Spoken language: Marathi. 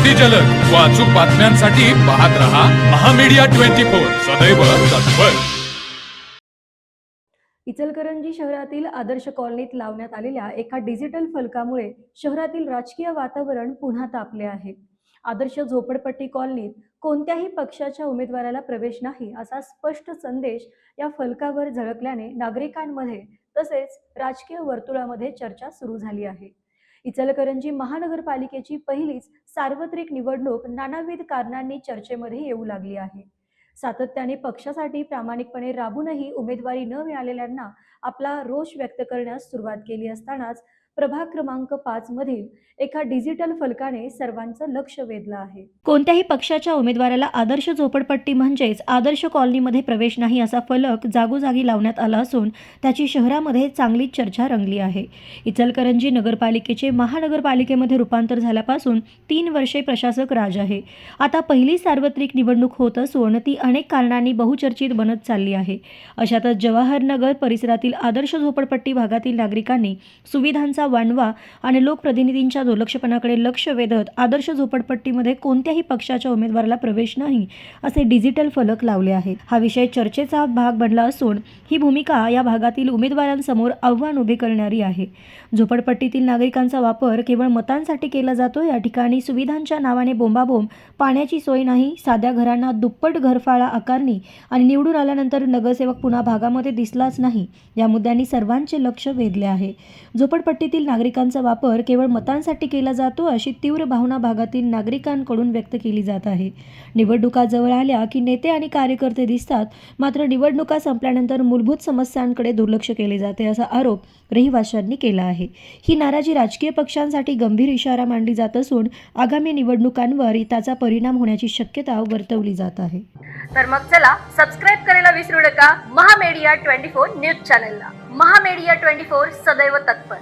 अगदी जलद व अचूक बातम्यांसाठी पाहत रहा महामीडिया 24 सदैव तत्पर। इचलकरंजी शहरातील आदर्श कॉलनीत लावण्यात आलेल्या एका डिजिटल फलकामुळे शहरातील राजकीय वातावरण पुन्हा तापले आहे। आदर्श झोपडपट्टी कॉलनीत कोणत्याही पक्षाच्या उमेदवाराला प्रवेश नाही असा स्पष्ट संदेश या फलकावर झळकल्याने नागरिकांमध्ये तसेच राजकीय वर्तुळामध्ये चर्चा सुरू झाली आहे। इचलकरंजी महानगरपालिकेची पहिलीच सार्वत्रिक निवडणूक नानाविध कारणांनी चर्चेमध्ये येऊ लागली आहे। सातत्याने पक्षासाठी प्रामाणिकपणे राबूनही उमेदवारी न मिळालेल्यांना आपला रोष व्यक्त करण्यास सुरुवात केली असतानाच प्रभाग क्रमांक 5 मधील एका डिजिटल फलकाने सर्वांचं लक्ष वेधलं आहे। कोणत्याही पक्षाच्या उमेदवाराला आदर्श झोपडपट्टी म्हणजेच आदर्श कॉलनीमध्ये प्रवेश नाही असा फलक जागोजागी लावण्यात आला असून त्याची शहरामध्ये चांगलीच चर्चा रंगली आहे। इचलकरंजी नगरपालिकेचे महानगरपालिकेमध्ये रूपांतर झाल्यापासून 3 वर्षे प्रशासक राज आहे। आता पहिली सार्वत्रिक निवडणूक होत असून ती अनेक कारणांनी बहुचर्चित बनत चालली आहे। अशातच जवाहरनगर परिसरातील आदर्श झोपडपट्टी भागातील नागरिकांनी सुविधांचा वानवा आणि लोकप्रतिनिधींच्या दुर्लक्षपणाकडे लक्ष वेधत आदर्श झोपडपट्टीमध्ये कोणत्याही पक्षाच्या उमेदवाराला प्रवेश नाही असे डिजिटल फलक लावले आहेत। हा विषय चर्चेचा भाग बनला असून ही भूमिका या भागातील उमेदवारांसमोर आव्हान उभे करणारी आहे। झोपडपट्टीतील नागरिकांचा वापर केवळ मतांसाठी केला जातो। या ठिकाणी सुविधांच्या नावाने बोंबाबोंब, पाण्याची सोय नाही, साध्या घरांना दुप्पट घरफाळा आकारणी आणि निवडून आल्यानंतर नगरसेवक पुन्हा भागामध्ये दिसलाच नाही या मुद्द्यांनी सर्वांचे लक्ष वेधले आहे। झोपडपट्टीतील नागरिकांचा वापर केवळ मतांसाठी केला जातो अशी तीव्र भावना भागातील नागरिकांकडून व्यक्त केली जात आहे। निवडणुका जवळ आल्या की नेते आणि कार्यकर्ते दिसतात, मात्र निवडणुका संपल्यानंतर मूलभूत समस्यांकडे दुर्लक्ष केले जाते असा आरोप रहिवाशांनी केला आहे। ही नाराजी राजकीय पक्षांसाठी गंभीर इशारा मानली जात असून आगामी निवडणुकांवर त्याचा परिणाम होण्याची शक्यता वर्तवली जात आहे। तर मग चला सबस्क्राइब करायला विसरू नका महामीडिया 24 न्यूज चॅनलला। महामीडिया 24 सदैव तत्पर।